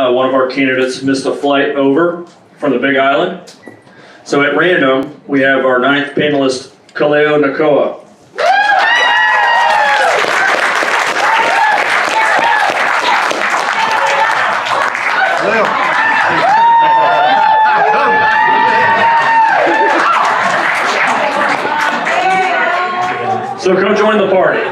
one of our candidates missed a flight over from the Big Island. So at random, we have our 9th panelist, Kaleo Nakoa. So come join the party.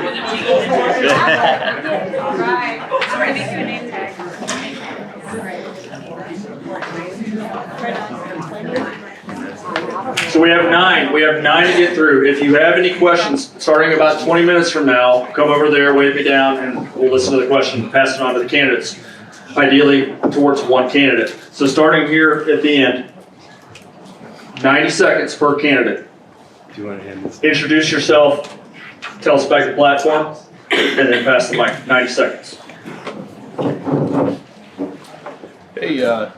So we have 9. We have 9 to get through. If you have any questions, starting about 20 minutes from now, come over there, wave me down, and we'll listen to the question, pass it on to the candidates, ideally towards one candidate. So starting here at the end, 90 seconds per candidate. Do you want to end this? Introduce yourself, tell us about the platform, and then pass the mic. 90 seconds. Hey, oh,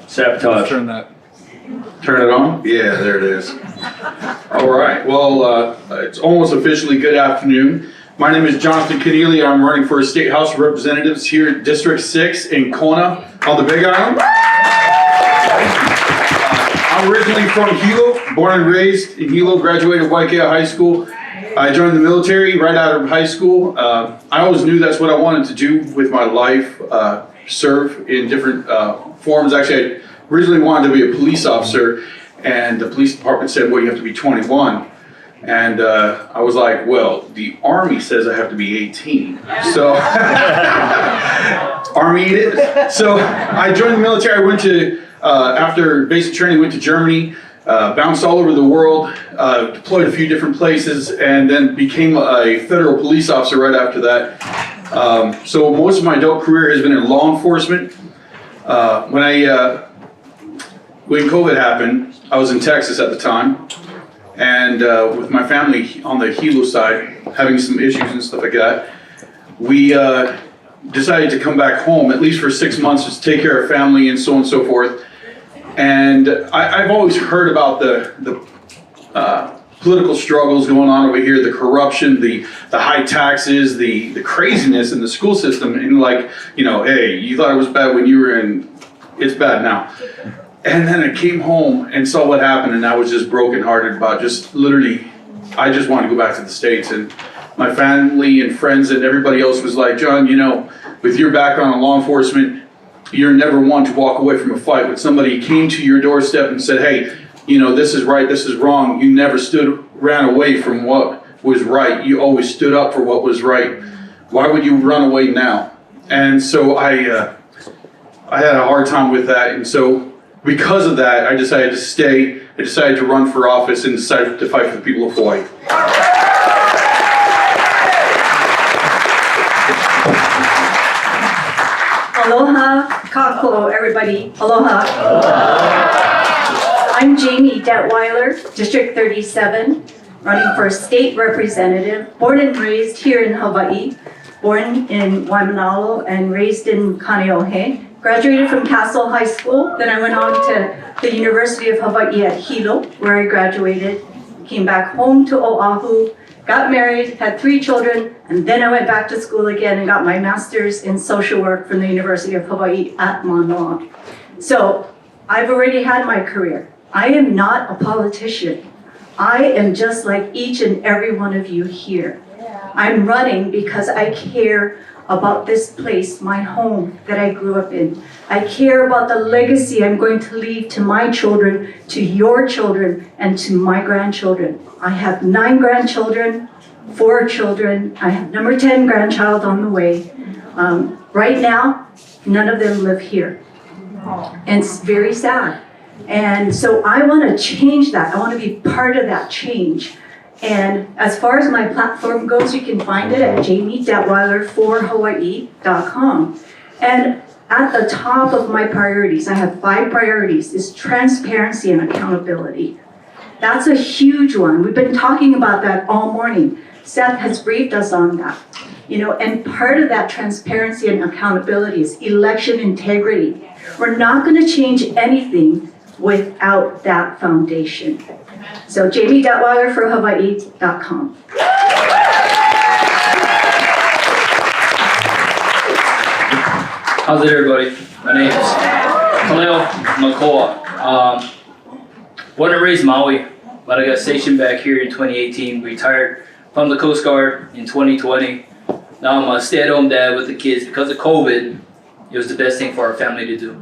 Sabotage. turn that. Turn it on? Yeah, there it is. All right, well, it's almost officially good afternoon. My name is Jonathan Kennealy. I'm running for State House of Representatives here at District 6 in Kona on the Big Island. I'm originally from Hilo, born and raised in Hilo, graduated Waikea High School. I joined the military right out of high school. I always knew that's what I wanted to do with my life, serve in different forms. Actually, I originally wanted to be a police officer, and the police department said, well, you have to be 21. And I was like, well, the Army says I have to be 18. So, Army it is. So I joined the military. I went to, after basic training, went to Germany, bounced all over the world, deployed a few different places, and then became a federal police officer right after that. So most of my adult career has been in law enforcement. When COVID happened, I was in Texas at the time, and with my family on the Hilo side, having some issues and stuff like that, we decided to come back home, at least for 6 months, just to take care of family and so on and so forth. And I've always heard about the political struggles going on over here, the corruption, the high taxes, the craziness in the school system, and like, you know, hey, you thought it was bad when you were in, it's bad now. And then I came home and saw what happened, and I was just brokenhearted about just literally, I just wanted to go back to the States. And my family and friends and everybody else was like, John, you know, with your background in law enforcement, you're never one to walk away from a fight. When somebody came to your doorstep and said, hey, you know, this is right, this is wrong, you never ran away from what was right. You always stood up for what was right. Why would you run away now? And so I had a hard time with that. And so because of that, I decided to stay. I decided to run for office and decided to fight for the people of Hawaii. Aloha, kako, everybody. Aloha. I'm Jamie Detwiler, District 37, running for state representative, born and raised here in Hawaii, born in Waimanalo and raised in Kaneohe. Graduated from Castle High School, then I went on to the University of Hawaii at Hilo, where I graduated, came back home to Oahu, got married, had 3 children, and then I went back to school again and got my master's in social work from the University of Hawaii at Manoa. So I've already had my career. I am not a politician. I am just like each and every one of you here. I'm running because I care about this place, my home that I grew up in. I care about the legacy I'm going to leave to my children, to your children, and to my grandchildren. I have 9 grandchildren, 4 children. I have number 10 grandchild on the way. Right now, none of them live here. And it's very sad. And so I want to change that. I want to be part of that change. And as far as my platform goes, you can find it at jamiedetwiler4hawaii.com. And at the top of my priorities, I have 5 priorities, is transparency and accountability. That's a huge one. We've been talking about that all morning. Seth has briefed us on that. You know, and part of that transparency and accountability is election integrity. We're not going to change anything without that foundation. So jamiedetwiler4hawaii.com. How's it, everybody? My name is Kaleo, Nakoa. Born and raised Maui, but I got stationed back here in 2018. Retired from the Coast Guard in 2020. Now I'm a stay-at-home dad with the kids. Because of COVID, it was the best thing for our family to do.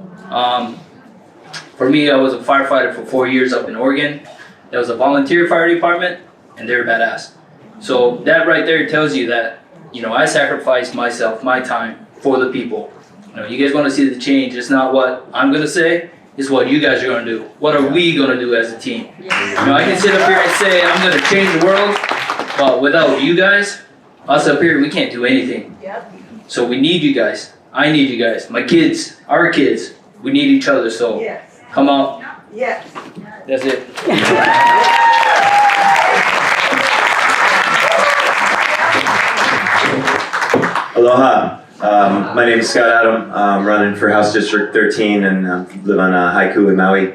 For me, I was a firefighter for 4 years up in Oregon. That was a volunteer fire department, and they were badass. So that right there tells you that, I sacrificed myself, my time for the people. You guys want to see the change. It's not what I'm going to say, it's what you guys are going to do. What are we going to do as a team? I can sit up here and say I'm going to change the world, but without you guys, us up here, we can't do anything. So we need you guys. I need you guys. My kids, our kids, we need each other. So come out. Yes. That's it. Aloha. My name is Scott Adam. I'm running for House District 13 and live on Haiku in Maui.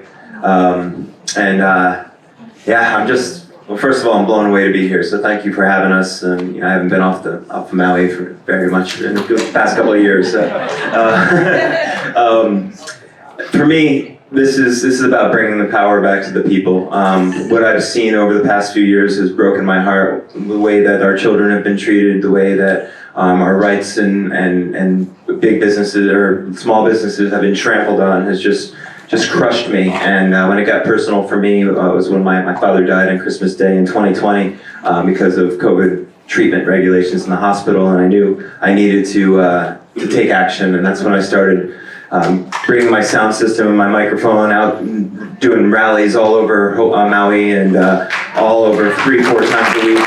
Well, first of all, I'm blown away to be here. So thank you for having us. And I haven't been off of Maui for very much in the past couple of years. So, for me, this is about bringing the power back to the people. What I've seen over the past few years has broken my heart. The way that our children have been treated, the way that our rights and big businesses or small businesses have been trampled on has just crushed me. And when it got personal for me, it was when my father died on Christmas Day in 2020 because of COVID treatment regulations in the hospital, and I knew I needed to take action, and that's when I started bringing my sound system and my microphone out, and doing rallies all over Maui and all over 3-4 times a week.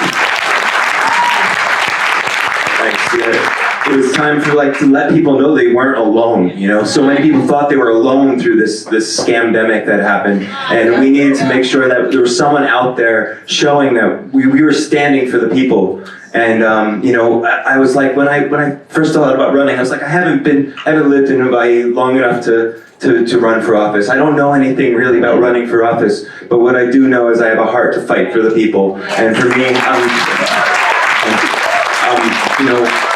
It was time for to let people know they weren't alone. So many people thought they were alone through this scamdemic that happened, and we needed to make sure that there was someone out there showing that we were standing for the people. And I was like, when I first thought about running, I was like, I haven't lived in Hawaii long enough to run for office. I don't know anything really about running for office, but what I do know is I have a heart to fight for the people. And for me,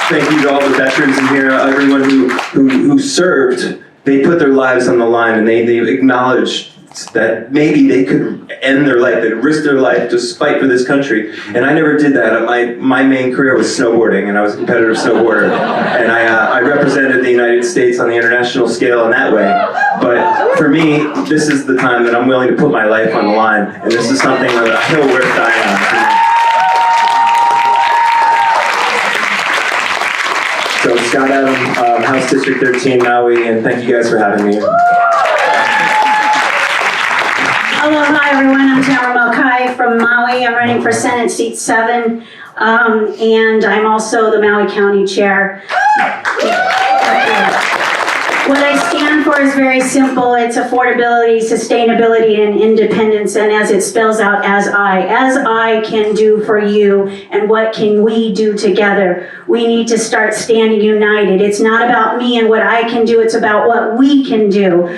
thank you to all the veterans in here, everyone who served. They put their lives on the line, and they acknowledged that maybe they could end their life, they'd risk their life to fight for this country. And I never did that. My main career was snowboarding, and I was a competitive snowboarder. And I represented the United States on the international scale in that way. But for me, this is the time that I'm willing to put my life on the line, and this is something that a hill worth dying on. So Scott Adam, House District 13, Maui, and thank you guys for having me. Aloha everyone, I'm Tamara from Maui. I'm running for Senate Seat 7, and I'm also the Maui County Chair. What I stand for is very simple. It's affordability, sustainability, and independence, and as it spells out, as I can do for you, and what can we do together? We need to start standing united. It's not about me and what I can do, it's about what we can do.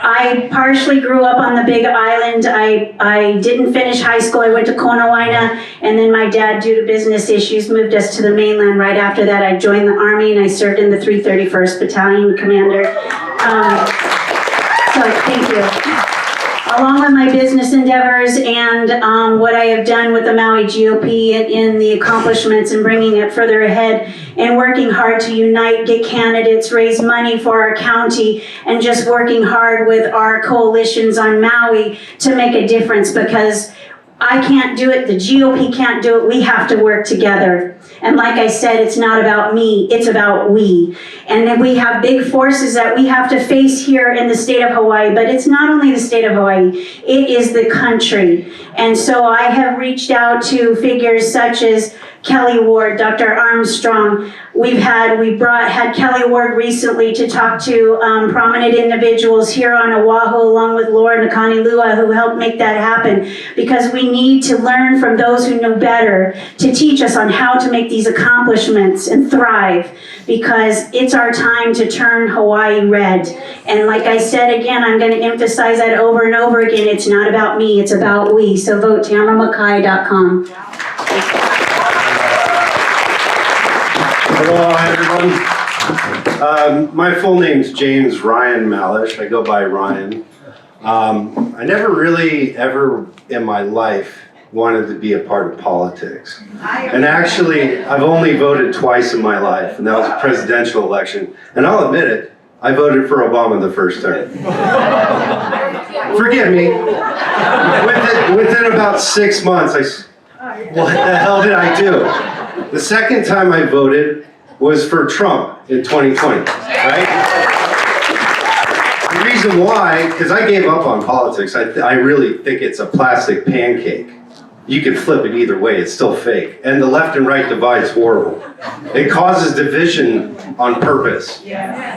I partially grew up on the Big Island. I didn't finish high school. I went to Konawaina, and then my dad, due to business issues, moved us to the mainland. Right after that, I joined the Army, and I served in the 331st Battalion Commander. So thank you. Along with my business endeavors and what I have done with the Maui GOP in the accomplishments and bringing it further ahead and working hard to unite, get candidates, raise money for our county, and just working hard with our coalitions on Maui to make a difference, because I can't do it, the GOP can't do it, we have to work together. And like I said, it's not about me, it's about we. And then we have big forces that we have to face here in the state of Hawaii, but it's not only the state of Hawaii, it is the country. And so I have reached out to figures such as Kelly Ward, Dr. Armstrong. We had Kelly Ward recently to talk to prominent individuals here on Oahu, along with Laura Nakani-Lua, who helped make that happen, because we need to learn from those who know better to teach us on how to make these accomplishments and thrive, because it's our time to turn Hawaii red. And like I said again, I'm going to emphasize that over and over again, it's not about me, it's about we. So vote TamaraMcKay.com. Hello, everyone. My full name's James Ryan Malish. I go by Ryan. I never really ever in my life wanted to be a part of politics. And actually, I've only voted twice in my life, and that was a presidential election. And I'll admit it, I voted for Obama the first term. Forgive me. Within about 6 months, what the hell did I do? The second time I voted was for Trump in 2020, right? The reason why, because I gave up on politics. I really think it's a plastic pancake. You can flip it either way, it's still fake. And the left and right divide is horrible. It causes division on purpose.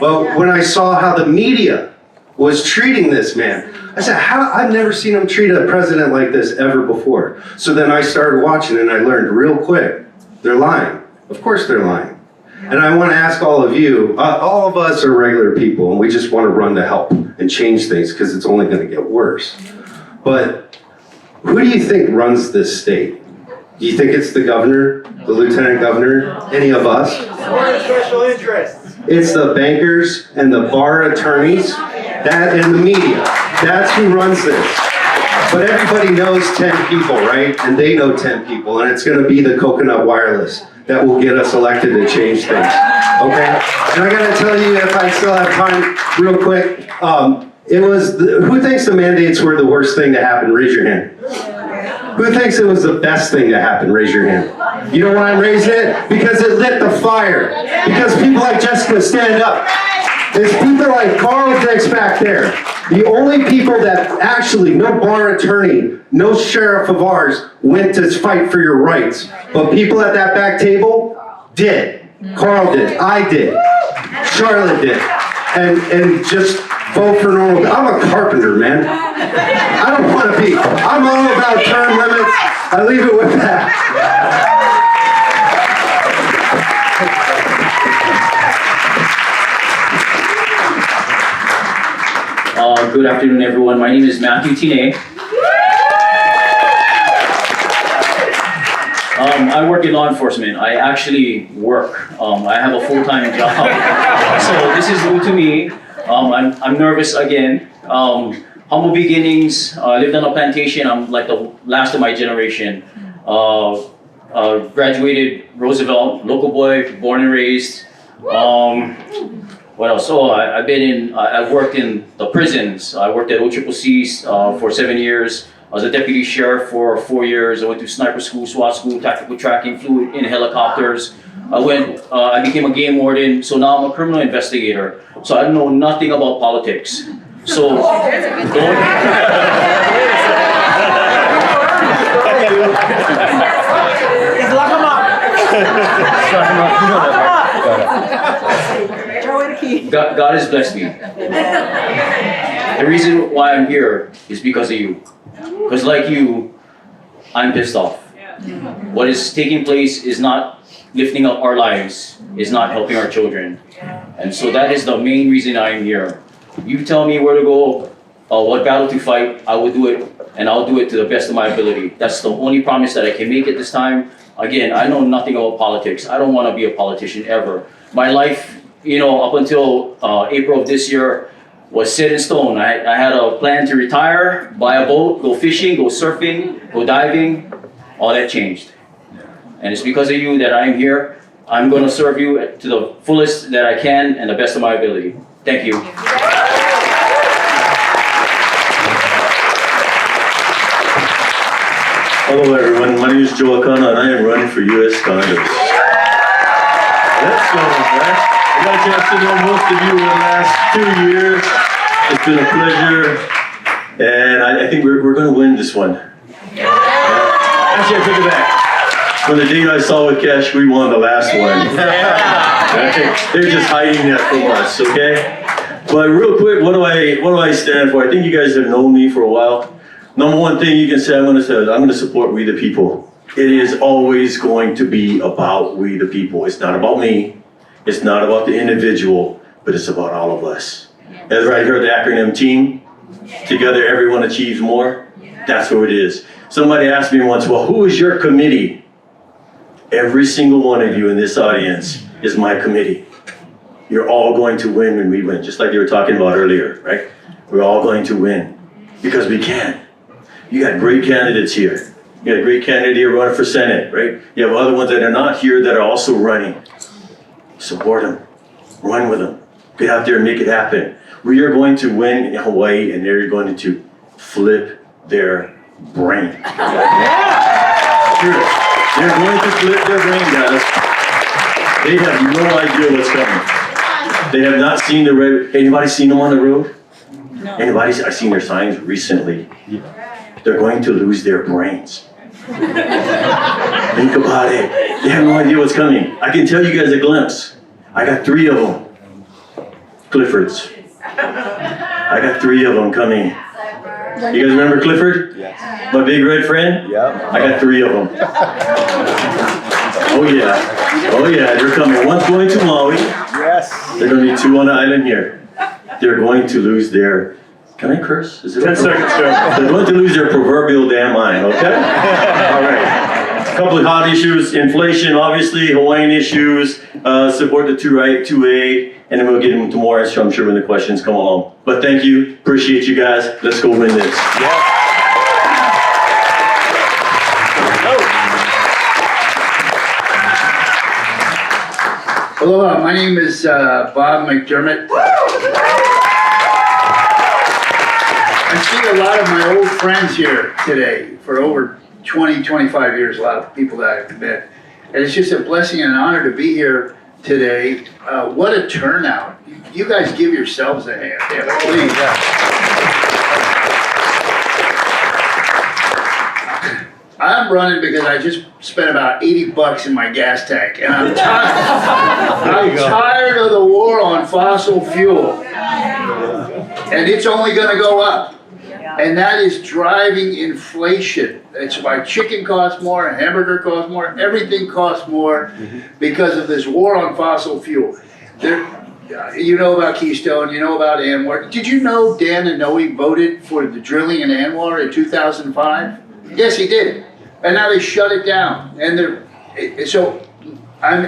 But when I saw how the media was treating this man, I said, I've never seen him treat a president like this ever before. So then I started watching and I learned real quick, they're lying. Of course they're lying. And I want to ask all of you, all of us are regular people and we just want to run to help and change things because it's only going to get worse. But who do you think runs this state? Do you think it's the governor, the lieutenant governor, any of us? Special interests. It's the bankers and the bar attorneys, that and the media. That's who runs this. But everybody knows 10 people, right? And they know 10 people, and it's going to be the coconut wireless that will get us elected and change things. Okay? And I got to tell you, if I still have time, real quick, who thinks the mandates were the worst thing to happen? Raise your hand. Who thinks it was the best thing to happen? Raise your hand. You know why I'm raising it? Because it lit the fire. Because people like Jessica stand up. There's people like Carl Dix back there. The only people that actually, no bar attorney, no sheriff of ours went to fight for your rights. But people at that back table did. Carl did. I did. Charlotte did. And just vote for normal. I'm a carpenter, man. I don't want to be. I'm all about term limits. I leave it with that. Good afternoon, everyone. My name is Matthew Tinay. I work in law enforcement. I actually work. I have a full-time job. So this is new to me. I'm nervous again. Humble beginnings. Lived on a plantation. I'm like the last of my generation. Graduated Roosevelt, local boy, born and raised. What else? Oh, I've worked in the prisons. I worked at OCCC for 7 years. I was a deputy sheriff for 4 years. I went to sniper school, SWAT school, tactical tracking, flew in helicopters. I became a game warden, so now I'm a criminal investigator. So I know nothing about politics. So don't. Lock him up. God has blessed me. The reason why I'm here is because of you. Because like you, I'm pissed off. What is taking place is not lifting up our lives, is not helping our children. And so that is the main reason I'm here. You tell me where to go, what battle to fight, I will do it, and I'll do it to the best of my ability. That's the only promise that I can make at this time. Again, I know nothing about politics. I don't want to be a politician ever. My life, up until April of this year was set in stone. I had a plan to retire, buy a boat, go fishing, go surfing, go diving. All that changed. And it's because of you that I'm here. I'm going to serve you to the fullest that I can and the best of my ability. Thank you. Hello everyone, my name is Joe Akana and I am running for U.S. Congress. Let's go, right? I got a chance to know most of you in the last 2 years. It's been a pleasure, and I think we're going to win this one. Actually, I take it back. From the date I saw with Cash, we won the last one. Okay? They're just hiding that from us, okay? But real quick, what do I stand for? I think you guys have known me for a while. Number one thing you can say, I'm going to support we the people. It is always going to be about we the people. It's not about me. It's not about the individual, but it's about all of us. As I heard the acronym TEAM, together everyone achieves more. That's what it is. Somebody asked me once, well, who is your committee? Every single one of you in this audience is my committee. You're all going to win when we win, just like you were talking about earlier, right? We're all going to win because we can. You got great candidates here. You got a great candidate here running for Senate, right? You have other ones that are not here that are also running. Support them. Run with them. Get out there and make it happen. We are going to win in Hawaii, and they're going to flip their brain. Sure. They're going to flip their brain, guys. They have no idea what's coming. They have not seen the red. Anybody seen them on the road? No. Anybody? I've seen their signs recently. They're going to lose their brains. Think about it. They have no idea what's coming. I can tell you guys a glimpse. I got 3 of them. Cliffords. I got 3 of them coming. You guys remember Clifford? Yes. My big red friend? Yeah. I got 3 of them. Oh yeah. Oh yeah, they're coming. One's going to Maui. Yes. There are going to be 2 on the island here. They're going to lose their, can I curse? Is it 10 seconds, Joe. They're going to lose their proverbial damn mind, okay? All right. A couple of hot issues, inflation, obviously, Hawaiian issues, support the 2A, and then we'll get into more, I'm sure, when the questions come along. But thank you, appreciate you guys. Let's go win this. Hello, my name is Bob McDermott. I see a lot of my old friends here today for over 20, 25 years, a lot of people that I've met. And it's just a blessing and an honor to be here today. What a turnout. You guys give yourselves a hand. Yeah, please. I'm running because I just spent about $80 in my gas tank, and I'm tired. I'm tired of the war on fossil fuel, and it's only going to go up. And that is driving inflation. It's why chicken costs more, hamburger costs more, everything costs more because of this war on fossil fuel. You know about Keystone, you know about Anwar. Did you know Dan Inouye voted for the drilling in Anwar in 2005? Yes, he did. And now they shut it down. And so I'm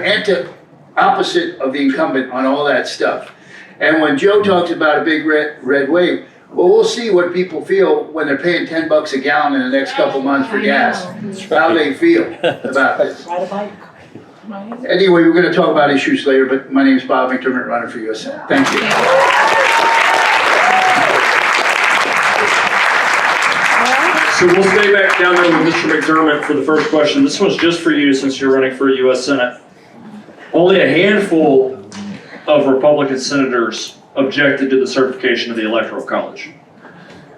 opposite of the incumbent on all that stuff. And when Joe talks about a big red wave, well, we'll see what people feel when they're paying $10 a gallon in the next couple months for gas. How they feel about this. Anyway, we're going to talk about issues later, but my name is Bob McDermott, running for U.S. Senate. Thank you. So we'll stay back down there with Mr. McDermott for the first question. This one's just for you since you're running for U.S. Senate. Only a handful of Republican senators objected to the certification of the Electoral College.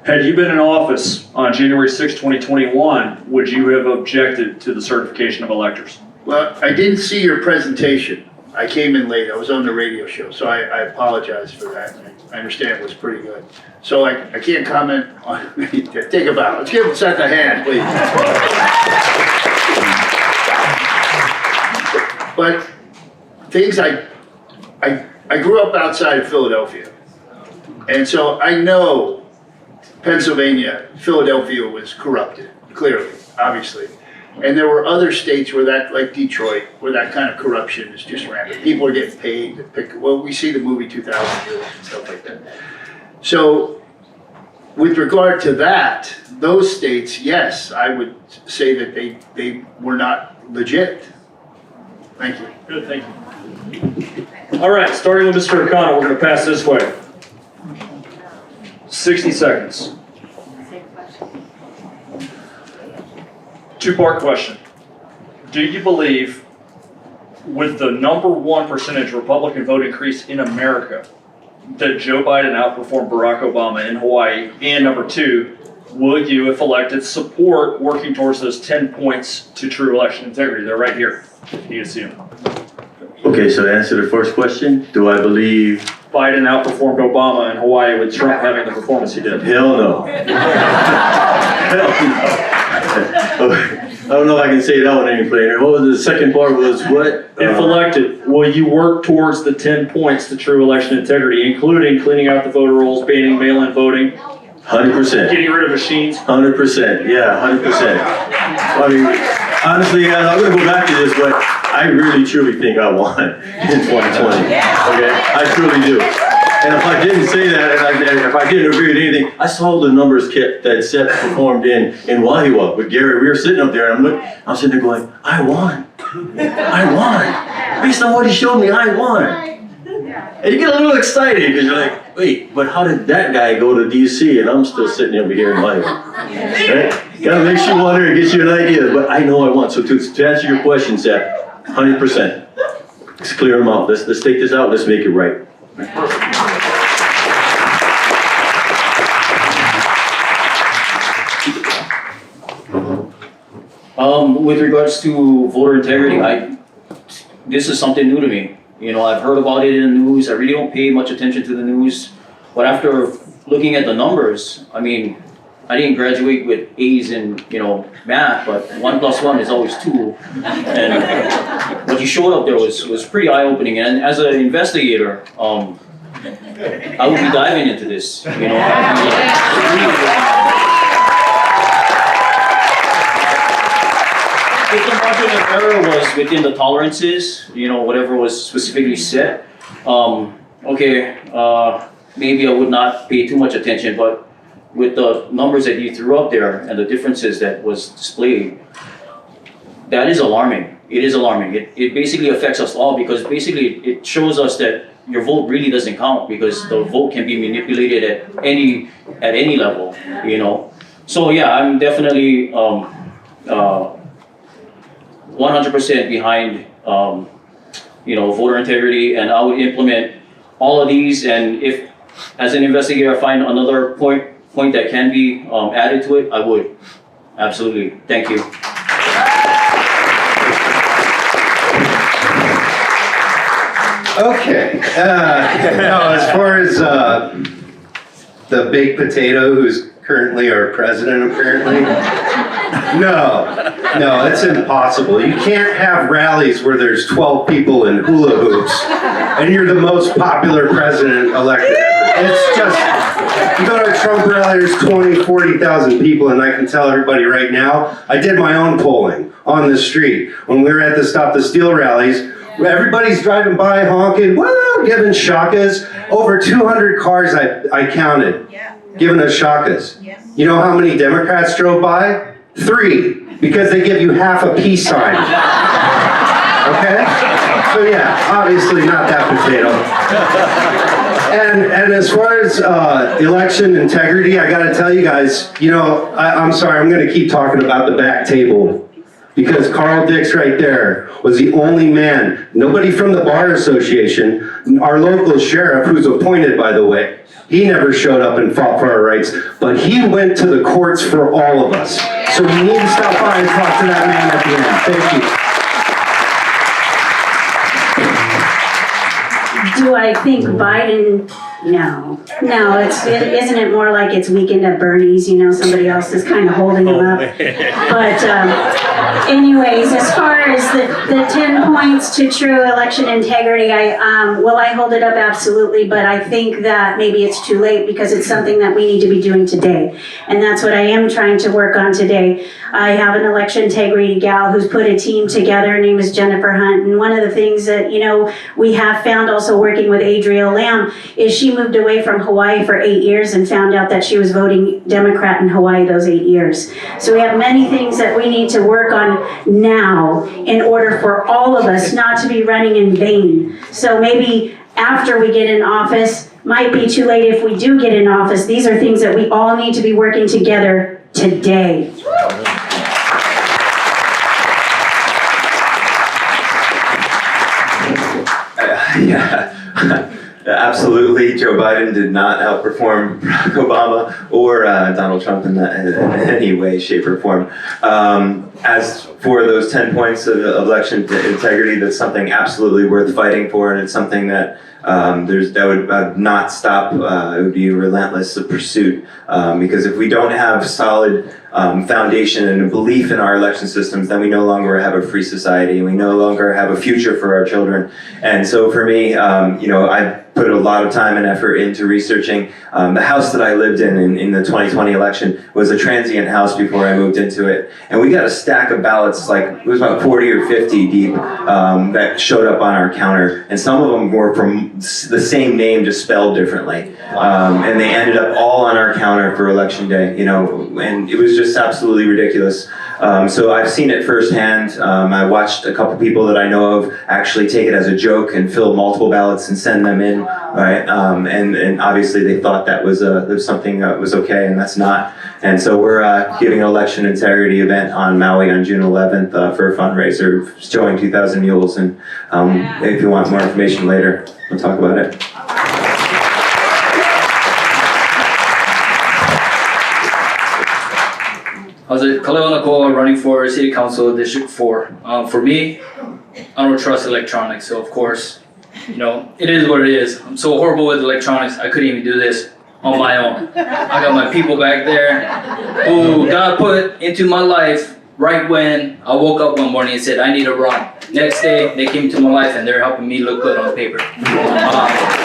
Had you been in office on January 6, 2021, would you have objected to the certification of electors? Well, I didn't see your presentation. I came in late. I was on the radio show, so I apologize for that. I understand it was pretty good. So I can't comment on it. Take a bow. Let's give Seth a hand, please. But things I grew up outside of Philadelphia. And so I know Pennsylvania, Philadelphia was corrupted, clearly, obviously. And there were other states where that, like Detroit, where that kind of corruption is just rampant. People are getting paid to pick, well, we see the movie 2000 and stuff like that. So with regard to that, those states, yes, I would say that they were not legit. Thank you. Good, thank you. All right, starting with Mr. Akana, we're going to pass this way. 60 seconds. Two-part question. Do you believe with the #1 percentage Republican vote increase in America that Joe Biden outperformed Barack Obama in Hawaii? And #2, will you, if elected, support working towards those 10 points to true election integrity? They're right here. You can see them. Okay, so to answer the first question, do I believe Biden outperformed Obama in Hawaii with Trump having the performance he did? Hell no. Hell no. I don't know if I can say that one any plainer. What was the second part was what? If elected, will you work towards the 10 points to true election integrity, including cleaning out the voter rolls, banning mail-in voting, 100%. getting rid of machines? 100%. Yeah, 100%. I mean, honestly, guys, I'm going to go back to this, but I really truly think I won in 2020. Okay, I truly do. And if I didn't say that, and if I didn't agree with anything, I saw the numbers that Seth performed in Wahiawa with Gary. We were sitting up there, and I'm sitting there going, I won. Based on what he showed me, I won. And you get a little excited because you're like, wait, but how did that guy go to DC and I'm still sitting over here in Wahiawa? Right? Kind of makes you wonder and gets you an idea, but I know I won. So to answer your question, Seth, 100%. Let's clear them out. Let's take this out. Let's make it right. With regards to voter integrity, this is something new to me. You know, I've heard about it in the news. I really don't pay much attention to the news. But after looking at the numbers, I mean, I didn't graduate with A's in, math, but 1 + 1 is always 2. And what you showed up there was pretty eye-opening. And as an investigator, I would be diving into this, If the margin of error was within the tolerances, whatever was specifically set, maybe I would not pay too much attention, but with the numbers that you threw up there and the differences that was displayed, that is alarming. It is alarming. It basically affects us all because basically it shows us that your vote really doesn't count because the vote can be manipulated at any level, So yeah, I'm definitely 100% behind voter integrity, and I would implement all of these. And if, as an investigator, I find another point that can be added to it, I would. Absolutely. Thank you. Okay. As far as the baked potato, who's currently our president, apparently. No, it's impossible. You can't have rallies where there's 12 people in hula hoops and you're the most popular president elected ever. It's just, you go to a Trump rally, there's 20, 40,000 people, and I can tell everybody right now, I did my own polling on the street. When we were at the Stop the Steal rallies, everybody's driving by honking, woo, giving shakas. Over 200 cars I counted, giving us shakas. You know how many Democrats drove by? 3, because they give you half a peace sign. Okay? So yeah, obviously not that potato. And as far as election integrity, I gotta tell you guys, I'm sorry, I'm gonna keep talking about the back table. Because Carl Dix right there was the only man, nobody from the Bar Association, our local sheriff, who's appointed by the way, he never showed up and fought for our rights, but he went to the courts for all of us. So we need to stop by and talk to that man at the end. Thank you. Do I think Biden? No, isn't it more like it's Weekend at Bernie's, somebody else is kind of holding him up. But anyways, as far as the 10 points to true election integrity, will I hold it up? Absolutely, but I think that maybe it's too late because it's something that we need to be doing today. And that's what I am trying to work on today. I have an election integrity gal who's put a team together. Her name is Jennifer Hunt. And one of the things that, we have found also working with Adriel Lamb is she moved away from Hawaii for 8 years and found out that she was voting Democrat in Hawaii those 8 years. So we have many things that we need to work on now in order for all of us not to be running in vain. So maybe after we get in office, might be too late if we do get in office. These are things that we all need to be working together today. Absolutely, Joe Biden did not outperform Barack Obama or Donald Trump in any way, shape, or form. As for those 10 points of election integrity, that's something absolutely worth fighting for, and it's something that that would not stop. It would be a relentless pursuit because if we don't have solid foundation and a belief in our election systems, then we no longer have a free society, and we no longer have a future for our children. And so for me, I put a lot of time and effort into researching. The house that I lived in the 2020 election was a transient house before I moved into it. And we got a stack of ballots, like it was about 40 or 50 deep, that showed up on our counter. And some of them were from the same name, just spelled differently. And they ended up all on our counter for election day, you know, and it was just absolutely ridiculous. So I've seen it firsthand. I watched a couple people that I know of actually take it as a joke and fill multiple ballots and send them in, right? And obviously they thought that was something that was okay, and that's not. And so we're giving an election integrity event on Maui on June 11th for a fundraiser showing 2,000 mules. And if you want more information later, we'll talk about it. I was at Kaleo Nakoa running for City Council District 4. For me, I don't trust electronics, so of course, you know, it is what it is. I'm so horrible with electronics, I couldn't even do this on my own. I got my people back there who God put into my life right when I woke up one morning and said, I need to run. Next day, they came to my life and they're helping me look good on paper. So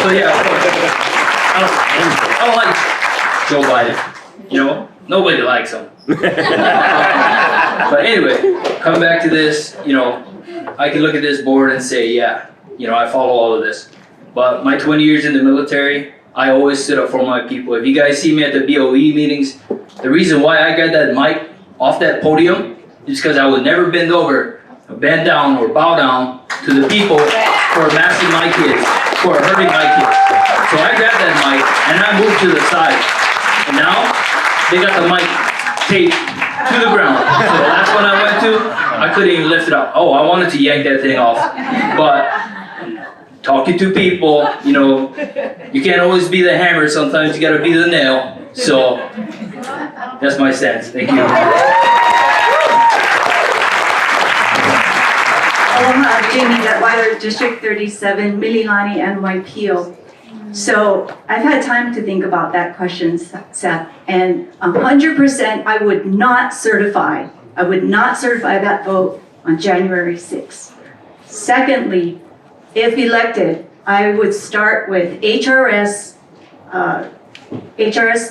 yeah, of course, I don't like Joe Biden, you know? Nobody likes him. But anyway, coming back to this, you know, I can look at this board and say, yeah, you know, I follow all of this. But my 20 years in the military, I always stood up for my people. If you guys see me at the BOE meetings, the reason why I got that mic off that podium is because I would never bend over, or bend down, or bow down to the people who are harassing my kids, who are hurting my kids. So I grabbed that mic and I moved to the side. And now, they got the mic taped to the ground. So that's when I went to. I couldn't even lift it up. Oh, I wanted to yank that thing off. But talking to people, you know, you can't always be the hammer. Sometimes you gotta be the nail. So that's my stance. Thank you. Aloha, Jamie Detwiler, District 37, Mililani, NYPO. So I've had time to think about that question, Seth, and 100% I would not certify that vote on January 6th. Secondly, if elected, I would start with HRS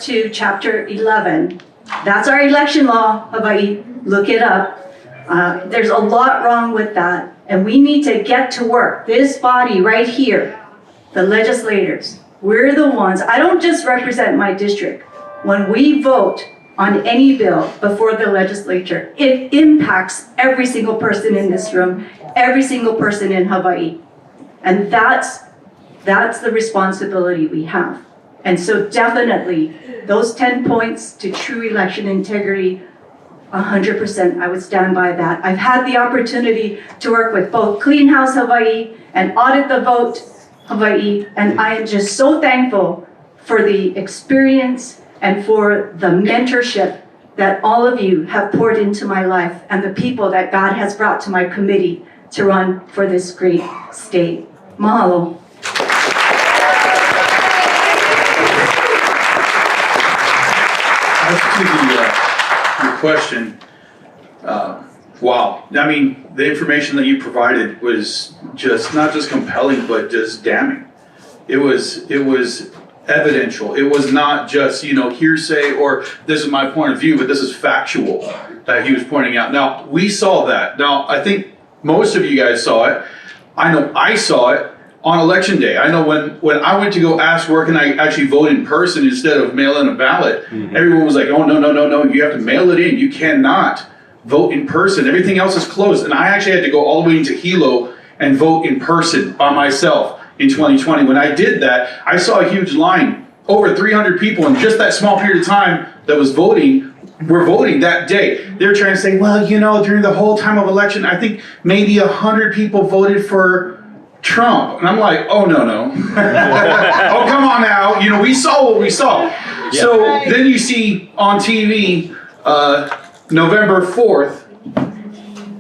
2, Chapter 11. That's our election law, Hawaii, look it up. There's a lot wrong with that, and we need to get to work. This body right here, the legislators, we're the ones, I don't just represent my district. When we vote on any bill before the legislature, it impacts every single person in this room, every single person in Hawaii. And that's the responsibility we have. And so definitely, those 10 points to true election integrity, 100%, I would stand by that. I've had the opportunity to work with both Clean House Hawaii and Audit the Vote Hawaii, and I am just so thankful for the experience and for the mentorship that all of you have poured into my life and the people that God has brought to my committee to run for this great state. Mahalo. As to your question, wow. I mean, the information that you provided was just not just compelling, but just damning. It was evidential. It was not just, you know, hearsay or this is my point of view, but this is factual that he was pointing out. Now, we saw that. Now, I think most of you guys saw it. I know I saw it on election day. I know when I went to go ask where can I actually vote in person instead of mail in a ballot, everyone was like, oh, no, you have to mail it in. You cannot vote in person. Everything else is closed. And I actually had to go all the way into Hilo and vote in person by myself in 2020. When I did that, I saw a huge line, over 300 people in just that small period of time that was voting, were voting that day. They were trying to say, well, you know, during the whole time of election, I think maybe 100 people voted for Trump. And I'm like, oh, no. Oh, come on now. You know, we saw what we saw. Yeah. So then you see on TV, November 4th,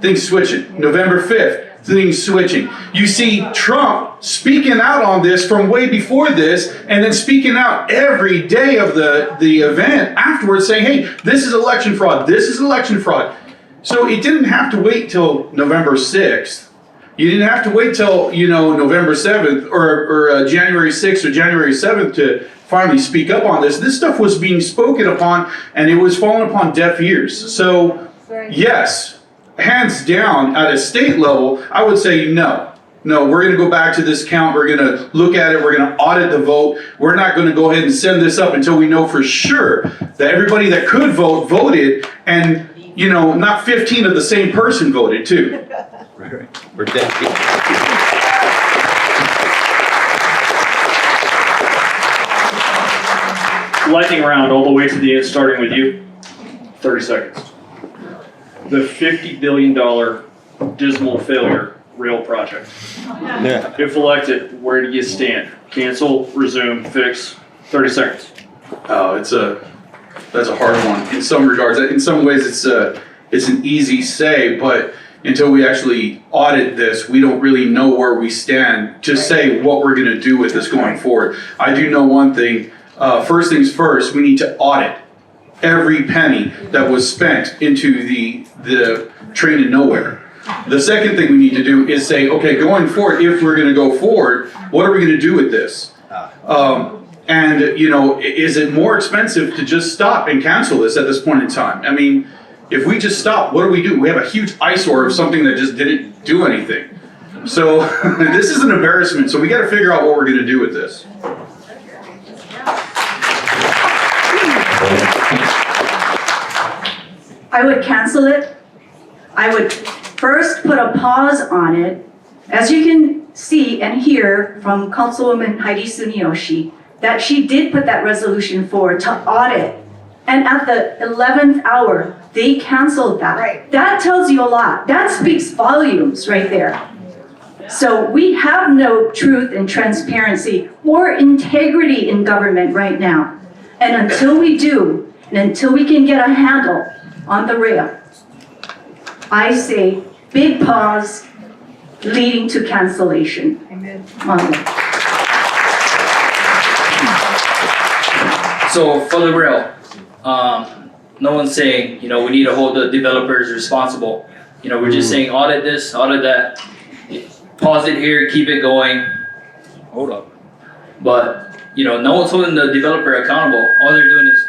things switching. November 5th, things switching. You see Trump speaking out on this from way before this, and then speaking out every day of the event afterwards saying, hey, this is election fraud. This is election fraud. So it didn't have to wait till November 6th You didn't have to wait till, November 7th or January 6th or January 7th to finally speak up on this. This stuff was being spoken upon and it was falling upon deaf ears. So, yes, hands down, at a state level, I would say no. No, we're going to go back to this count. We're going to look at it. We're going to audit the vote. We're not going to go ahead and send this up until we know for sure that everybody that could vote voted and, not 15 of the same person voted too. Right. We're dead. Lightning round all the way to the end, starting with you. 30 seconds. The $50 billion dismal failure rail project. Yeah. If elected, where do you stand? Cancel, resume, fix? 30 seconds. Oh, that's a hard one in some regards. In some ways, it's an easy say, but until we actually audit this, we don't really know where we stand to say what we're going to do with this going forward. I do know one thing. First things first, we need to audit every penny that was spent into the train to nowhere. The second thing we need to do is say, okay, going forward, if we're going to go forward, what are we going to do with this? And, is it more expensive to just stop and cancel this at this point in time? I mean, if we just stop, what do? We have a huge eyesore of something that just didn't do anything. So this is an embarrassment. So we got to figure out what we're going to do with this. I would cancel it. I would first put a pause on it. As you can see and hear from Councilwoman Heidi Suniyoshi, that she did put that resolution forward to audit. And at the 11th hour, they canceled that. Right. That tells you a lot. That speaks volumes right there. So we have no truth and transparency or integrity in government right now. And until we do, and until we can get a handle on the rail, I say big pause leading to cancellation. Amen. So for the rail, no one's saying, we need to hold the developers responsible. We're just saying audit this, audit that, pause it here, keep it going. Hold up. But, no one's holding the developer accountable. All they're doing is,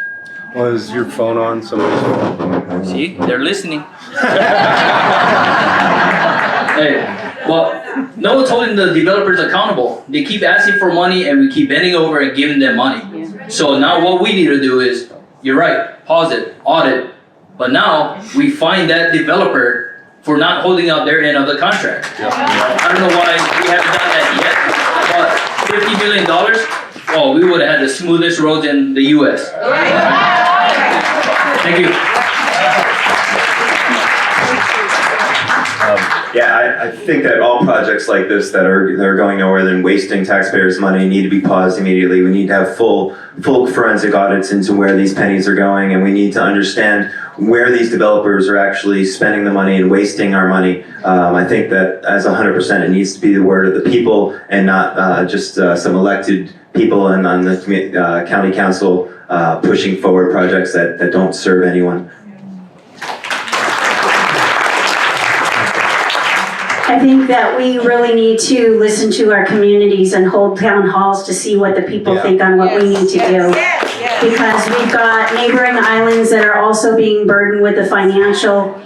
Well, is your phone on? Somebody's phone. see, they're listening. Hey, well, no one's holding the developers accountable. They keep asking for money and we keep bending over and giving them money. So now what we need to do is, you're right, pause it, audit. But now we find that developer for not holding out their end of the contract. I don't know why we haven't done that yet, but $50 million, we would have had the smoothest roads in the US. Thank you. I think that all projects like this that are going nowhere and wasting taxpayers' money need to be paused immediately. We need to have full forensic audits into where these pennies are going, and we need to understand where these developers are actually spending the money and wasting our money. I think that as 100%, it needs to be the word of the people and not just some elected people and on the county council pushing forward projects that don't serve anyone. I think that we really need to listen to our communities and hold town halls to see what the people think on what we need to do. Because we've got neighboring islands that are also being burdened with the financial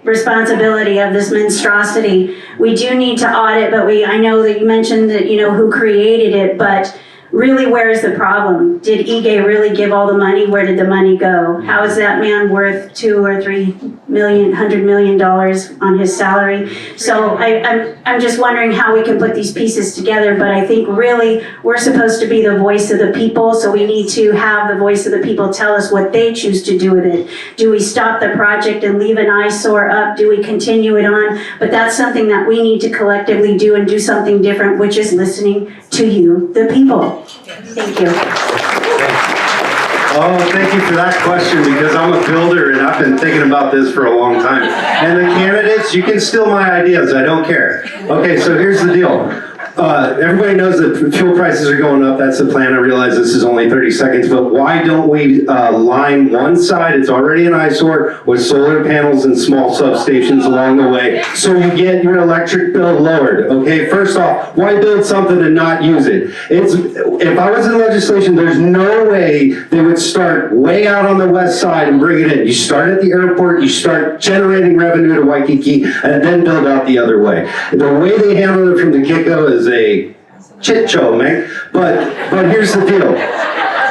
responsibility of this monstrosity. We do need to audit, but I know that you mentioned that who created it, but really, where is the problem? Did Ige really give all the money? Where did the money go? How is that man worth $2 or $3 million, $100 million on his salary? So I'm just wondering how we can put these pieces together, but I think really we're supposed to be the voice of the people, so we need to have the voice of the people tell us what they choose to do with it. Do we stop the project and leave an eyesore up? Do we continue it on? But that's something that we need to collectively do and do something different, which is listening to you, the people. Thank you. Oh, thank you for that question, because I'm a builder and I've been thinking about this for a long time. And the candidates, you can steal my ideas, I don't care. Okay, so here's the deal. Everybody knows that fuel prices are going up. That's the plan. I realize this is only 30 seconds, but why don't we line one side, it's already an eyesore, with solar panels and small substations along the way, so you get your electric bill lowered, okay? First off, why build something and not use it? If I was in legislation, there's no way they would start way out on the west side and bring it in. You start at the airport, you start generating revenue to Waikiki, and then build out the other way. The way they handle it from the get-go is a chit show, man. But here's the deal.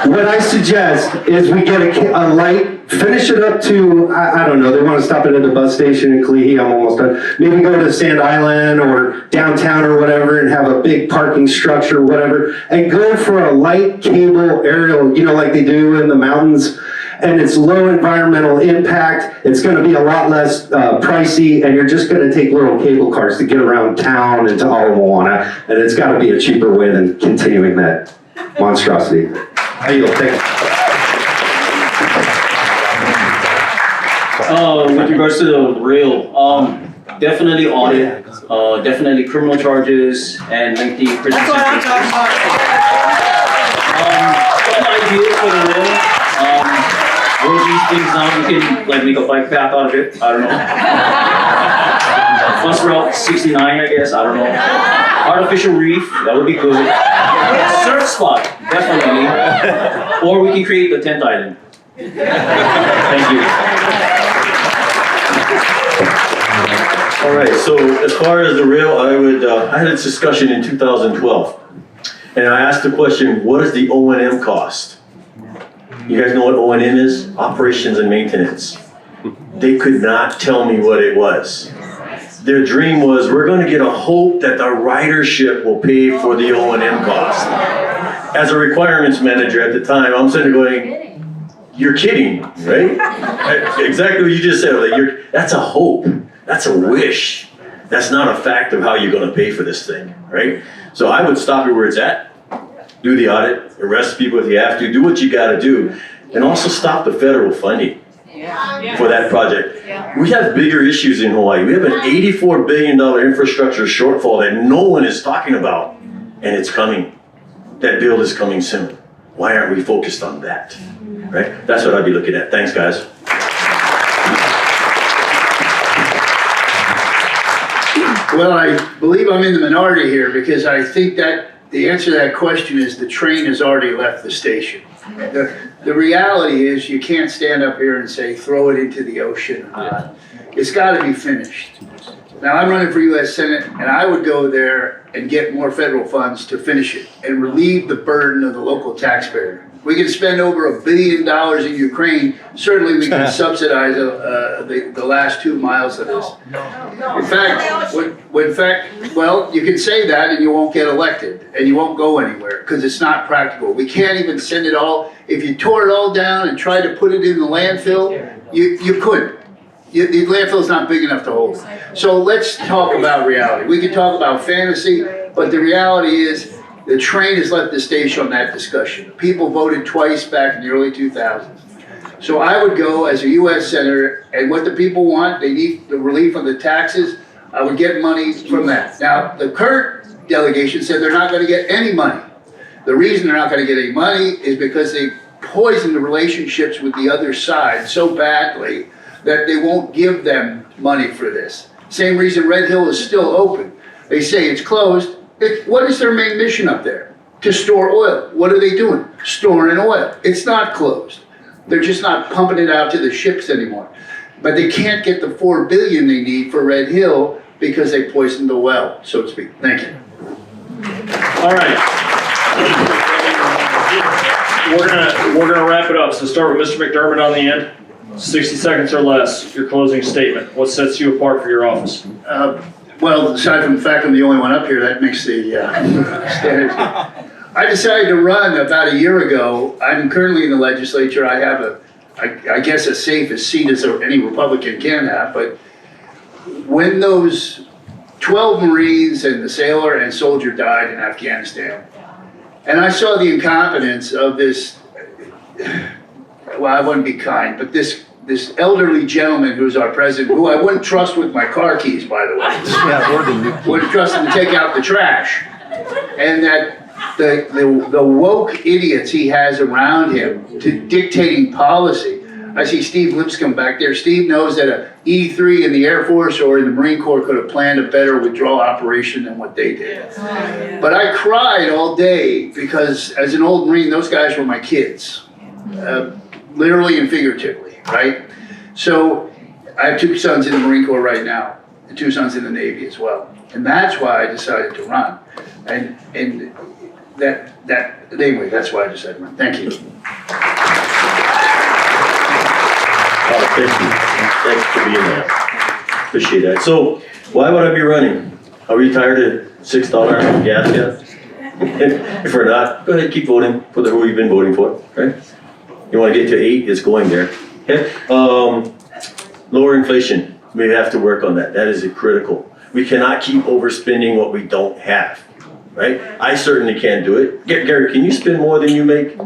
What I suggest is we get a light, finish it up to, I don't know, they want to stop it at the bus station in Kalihi, I'm almost done. Maybe go to Sand Island or downtown or whatever and have a big parking structure or whatever, and go for a light cable aerial, you know, like they do in the mountains. And it's low environmental impact, it's gonna be a lot less pricey, and you're just gonna take little cable cars to get around town and to Ala Moana, and it's gotta be a cheaper way than continuing that monstrosity. I yield, thank you. With regards to the rail, definitely audit, definitely criminal charges and lengthy prison sentences. That's what I'm talking about. Some ideas for the rail. Roll these things down, you can like make a bike path out of it, I don't know. Bus route 69, I guess, I don't know. Artificial reef, that would be good. Surf spot, definitely. Or we can create the 10th island. Thank you. All right, so as far as the rail, I had a discussion in 2012. And I asked the question, what is the O&M cost? You guys know what O&M is? Operations and maintenance. They could not tell me what it was. Their dream was, we're going to get a hope that the ridership will pay for the O&M cost. As a requirements manager at the time, I'm sitting there going, you're kidding, right? Exactly what you just said. Like, that's a hope. That's a wish. That's not a fact of how you're going to pay for this thing, right? So I would stop it where it's at. Do the audit, arrest people if you have to, do what you gotta do, and also stop the federal funding for that project. We have bigger issues in Hawaii. We have an $84 billion infrastructure shortfall that no one is talking about, and it's coming. That bill is coming soon. Why aren't we focused on that, right? That's what I'd be looking at. Thanks, guys. Well, I believe I'm in the minority here because I think that the answer to that question is the train has already left the station. The reality is you can't stand up here and say, throw it into the ocean. It's gotta be finished. Now, I'm running for US Senate, and I would go there and get more federal funds to finish it and relieve the burden of the local taxpayer. We can spend over $1 billion in Ukraine. Certainly we can subsidize the last 2 miles of this. In fact, well, you can say that and you won't get elected and you won't go anywhere because it's not practical. We can't even send it all. If you tore it all down and tried to put it in the landfill, you couldn't. The landfill is not big enough to hold. So let's talk about reality. We can talk about fantasy, but the reality is the train has left the station on that discussion. People voted twice back in the early 2000s. So I would go as a US Senator, and what the people want, they need the relief on the taxes, I would get money from that. Now, the current delegation said they're not gonna get any money. The reason they're not gonna get any money is because they poisoned the relationships with the other side so badly that they won't give them money for this. Same reason Red Hill is still open. They say it's closed. What is their main mission up there? To store oil. What are they doing? Storing oil. It's not closed. They're just not pumping it out to the ships anymore. But they can't get the $4 billion they need for Red Hill because they poisoned the well, so to speak. Thank you. All right. We're gonna wrap it up. So start with Mr. McDermott on the end. 60 seconds or less, your closing statement. What sets you apart for your office? Well, aside from the fact I'm the only one up here, that makes the standard. I decided to run about a year ago. I'm currently in the legislature. I have I guess as safe a seat as any Republican can have, but when those 12 Marines and the sailor and soldier died in Afghanistan, and I saw the incompetence of this, well, I wouldn't be kind, but this elderly gentleman who's our president, who I wouldn't trust with my car keys, by the way. Wouldn't trust him to take out the trash. And that the woke idiots he has around him dictating policy. I see Steve Lipscomb back there. Steve knows that a E3 in the Air Force or in the Marine Corps could have planned a better withdrawal operation than what they did. But I cried all day because as an old Marine, those guys were my kids, literally and figuratively, right? So I have 2 sons in the Marine Corps right now and 2 sons in the Navy as well. And that's why I decided to run. And anyway, that's why I decided to run. Thank you. Oh, thank you. Thanks for being there. Appreciate that. So, why would I be running? Are we tired of $6 gas yet? If we're not, go ahead, keep voting for who you've been voting for, right? You want to get to 8, it's going there. Okay. Lower inflation. We have to work on that. That is critical. We cannot keep overspending what we don't have, right? I certainly can't do it. Gary, can you spend more than you make?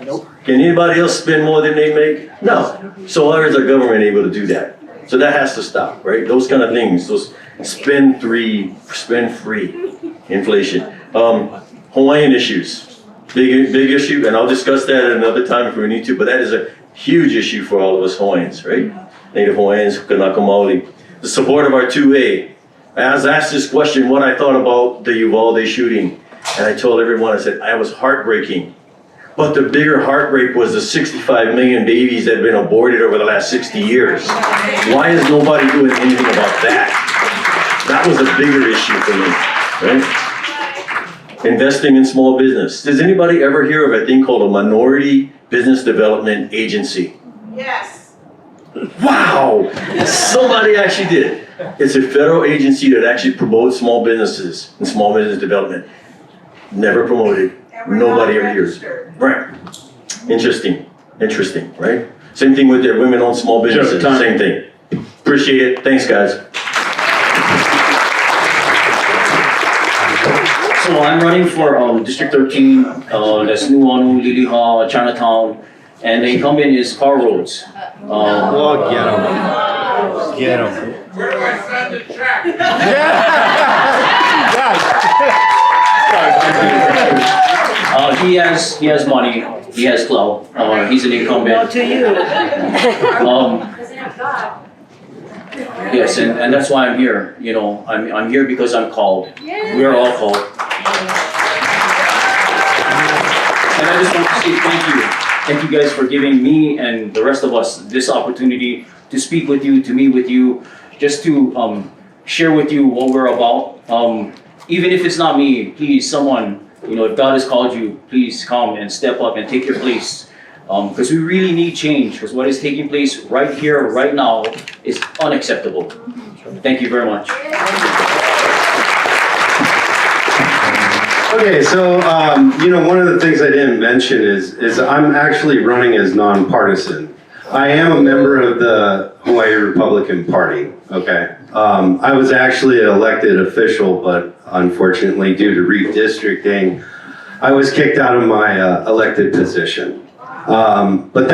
Nope. Can anybody else spend more than they make? No. So why is our government able to do that? So that has to stop, right? Those kind of things, those spend free inflation. Hawaiian issues, big issue, and I'll discuss that at another time if we need to, but that is a huge issue for all of us Hawaiians, right? Native Hawaiians, Kanaka Maoli. The support of our 2A. I was asked this question, what I thought about the Uvalde shooting, and I told everyone, I said, I was heartbreaking. But the bigger heartbreak was the 65 million babies that have been aborted over the last 60 years. Why is nobody doing anything about that? That was a bigger issue for me, right? Investing in small business. Does anybody ever hear of a thing called a Minority Business Development Agency? Yes. Wow, somebody actually did. It's a federal agency that actually promotes small businesses and small business development. Never promoted. Nobody ever hears. Right. Interesting, right? Same thing with their women-owned small businesses, same thing. Appreciate it, thanks guys. So I'm running for District 13, that's Nuanu, Liliha, Chinatown, and the incumbent is Carl Rhodes. Oh, get him. Where do I send the check? He has money, he has clout, he's an incumbent. To you. Yes, and that's why I'm here, you know, I'm here because I'm called. We're all called. And I just want to say thank you. Thank you guys for giving me and the rest of us this opportunity to speak with you, to meet with you, just to share with you what we're about. Even if it's not me, please, someone, you know, if God has called you, please come and step up and take your place. Because we really need change, because what is taking place right here, right now, is unacceptable. Thank you very much. Okay, so, you know, one of the things I didn't mention is I'm actually running as nonpartisan. I am a member of the Hawaii Republican Party, okay? I was actually an elected official, but unfortunately, due to redistricting, I was kicked out of my elected position. But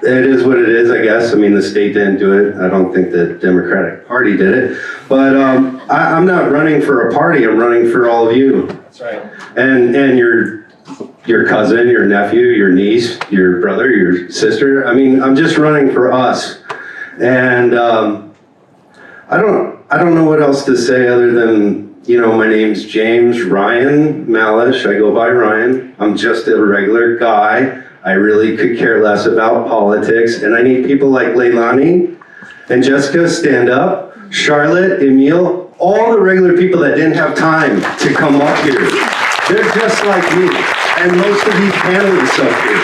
it is what it is, I guess. I mean, the state didn't do it. I don't think the Democratic Party did it. But I'm not running for a party, I'm running for all of you. That's right. And your cousin, your nephew, your niece, your brother, your sister. I mean, I'm just running for us. And I don't know what else to say other than, you know, my name's James Ryan Malish. I go by Ryan. I'm just a regular guy. I really could care less about politics, and I need people like Leilani and Jessica stand up, Charlotte, Emil, all the regular people that didn't have time to come up here. They're just like me, and most of these panelists up here.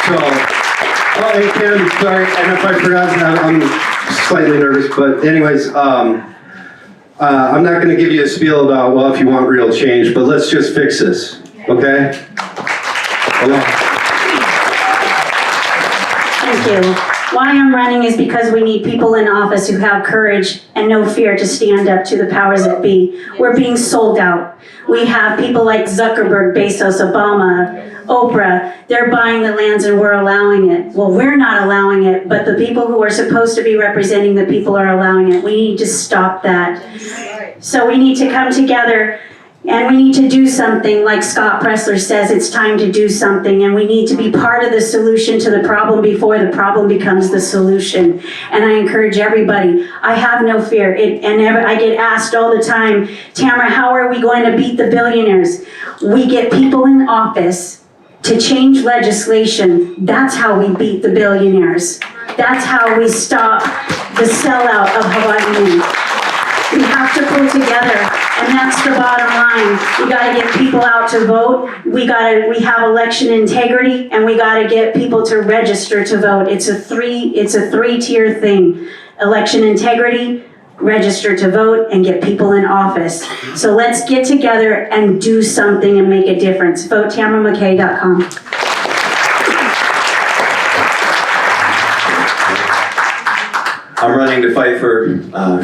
So, oh, hey Kim, sorry, and if I forgot, I'm slightly nervous, but anyways, I'm not gonna give you a spiel about, well, if you want real change, but let's just fix this, okay? Thank you. Why I'm running is because we need people in office who have courage and no fear to stand up to the powers that be. We're being sold out. We have people like Zuckerberg, Bezos, Obama, Oprah. They're buying the lands and we're allowing it. Well, we're not allowing it, but the people who are supposed to be representing the people are allowing it. We need to stop that. So we need to come together And we need to do something, like Scott Pressler says, it's time to do something, and we need to be part of the solution to the problem before the problem becomes the solution. And I encourage everybody, I have no fear. I get asked all the time, Tamara, how are we going to beat the billionaires? We get people in office to change legislation. That's how we beat the billionaires. That's how we stop the sellout of Hawaii. We have to pull together, and that's the bottom line. We gotta get people out to vote. We have election integrity, and we gotta get people to register to vote. It's a three-tier thing. Election integrity, register to vote, and get people in office. So let's get together and do something and make a difference. Vote TamaraMcKay.com. I'm running to fight for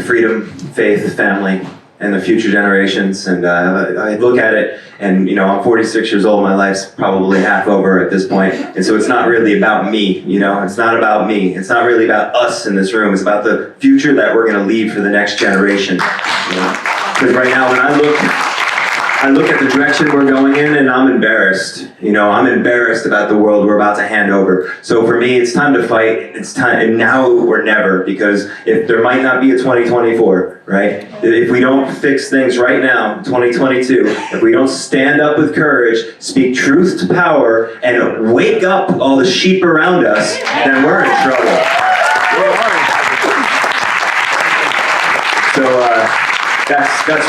freedom, faith, family, and the future generations. And I look at it, and I'm 46 years old. My life's probably half over at this point, and so it's not really about me. It's not about me. It's not really about us in this room. It's about the future that we're going to leave for the next generation. Because right now, when I look at the direction we're going in, and I'm embarrassed. I'm embarrassed about the world we're about to hand over. So for me, it's time to fight. It's time, now or never, because if there might not be a 2024, right? If we don't fix things right now, 2022, if we don't stand up with courage, speak truth to power, and wake up all the sheep around us, then we're in trouble. So, that's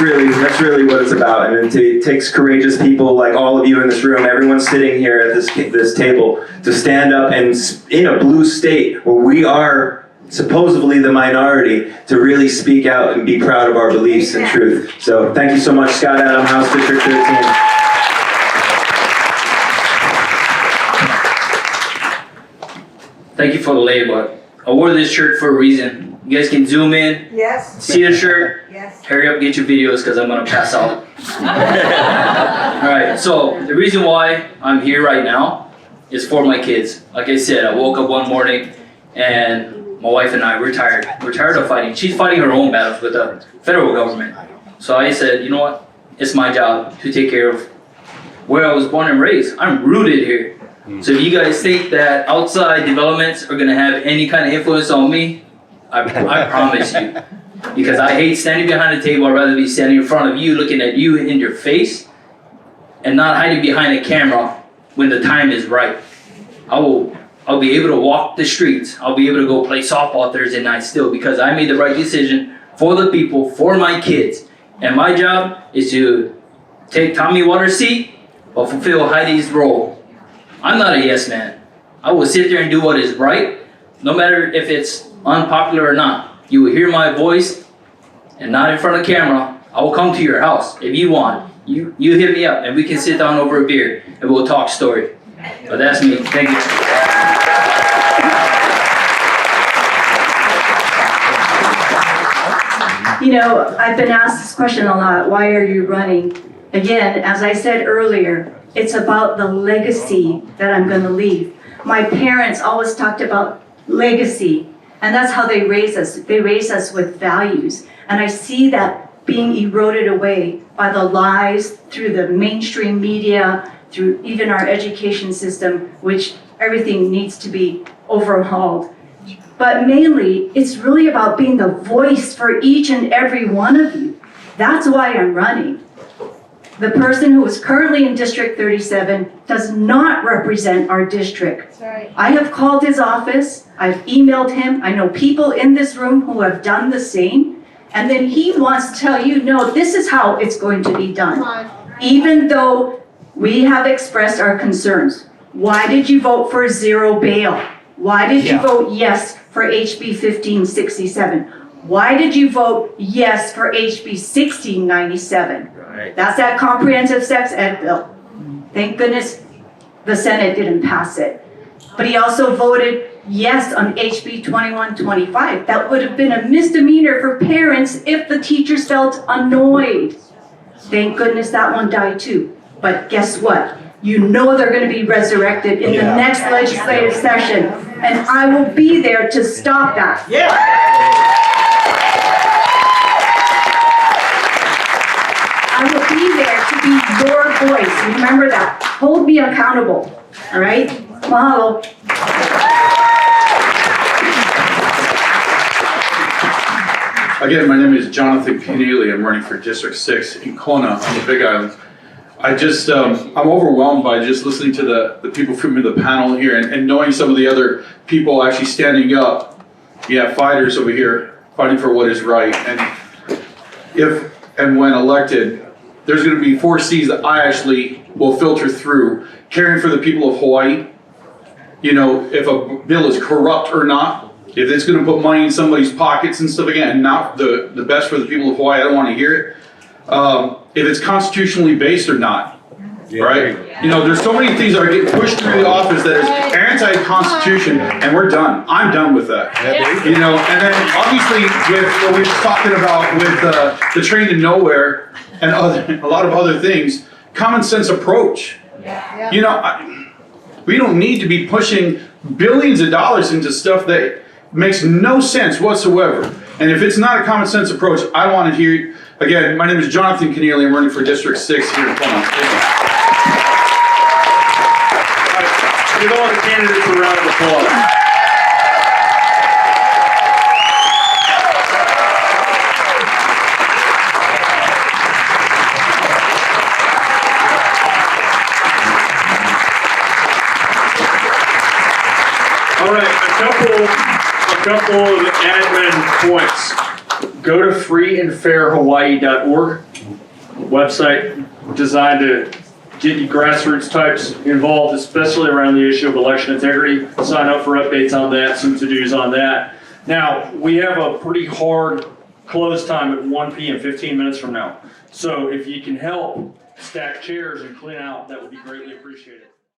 really what it's about, and it takes courageous people like all of you in this room, everyone sitting here at this table, to stand up and in a blue state where we are supposedly the minority, to really speak out and be proud of our beliefs and truth. So thank you so much, Scott Adam, House District 13. Thank you for the label. I wore this shirt for a reason. You guys can zoom in, Yes. see the shirt. Yes. Hurry up, get your videos, because I'm going to pass out. Alright, so the reason why I'm here right now is for my kids. Like I said, I woke up one morning and my wife and I, we're tired. We're tired of fighting. She's fighting her own battles with the federal government. So I said, you know what? It's my job to take care of where I was born and raised. I'm rooted here. So if you guys think that outside developments are going to have any kind of influence on me, I promise you. Because I hate standing behind a table. I'd rather be standing in front of you, looking at you in your face, and not hiding behind a camera when the time is right. I'll be able to walk the streets. I'll be able to go play softball Thursday night still, because I made the right decision for the people, for my kids. And my job is to take Tommy Waters' seat, but fulfill Heidi's role. I'm not a yes man. I will sit there and do what is right, no matter if it's unpopular or not. You will hear my voice, and not in front of camera. I will come to your house if you want. You hit me up, and we can sit down over a beer, and we'll talk story. But that's me. Thank you. I've been asked this question a lot. Why are you running? Again, as I said earlier, it's about the legacy that I'm going to leave. My parents always talked about legacy. And that's how they raise us. They raise us with values. And I see that being eroded away by the lies through the mainstream media, through even our education system, which everything needs to be overhauled. But mainly, it's really about being the voice for each and every one of you. That's why I'm running. The person who is currently in District 37 does not represent our district. Right. I have called his office, I've emailed him, I know people in this room who have done the same, and then he wants to tell you, no, this is how it's going to be done. Even though we have expressed our concerns. Why did you vote for zero bail? Why did you vote yes for HB 1567? Why did you vote yes for HB 1697? Right. That's that comprehensive sex ed bill. Thank goodness the Senate didn't pass it. But he also voted yes on HB 2125. That would have been a misdemeanor for parents if the teachers felt annoyed. Thank goodness that one died too. But guess what? You know they're going to be resurrected in the next legislative session. And I will be there to stop that. I will be there voice. Remember that. Hold me accountable. All right? Mahalo. Again, my name is Jonathan Kennealy. I'm running for District 6 in Kona on the Big Island. I'm overwhelmed by just listening to the people from the panel here and knowing some of the other people actually standing up. You have fighters over here fighting for what is right. And if and when elected, there's going to be 4 C's that I actually will filter through, caring for the people of Hawaii. You know, if a bill is corrupt or not, if it's going to put money in somebody's pockets and stuff again, and not the best for the people of Hawaii, I don't want to hear it. If it's constitutionally based or not, right? You know, there's so many things that are getting pushed through the office that is anti-constitution, and we're done. I'm done with that. You know, and then obviously with what we were talking about with the train to nowhere and a lot of other things, common sense approach. You know, we don't need to be pushing billions of dollars into stuff that makes no sense whatsoever. And if it's not a common sense approach, I don't want to hear it. Again, my name is Jonathan Kennealy. I'm running for District 6 here in Kona. Give all the candidates a round of applause. All right, a couple of admin points. Go to freeandfairhawaii.org, website designed to get you grassroots types involved, especially around the issue of election integrity. Sign up for updates on that, some to-dos on that. Now, we have a pretty hard close time at 1 p.m., 15 minutes from now. So if you can help stack chairs and clean out, that would be greatly appreciated.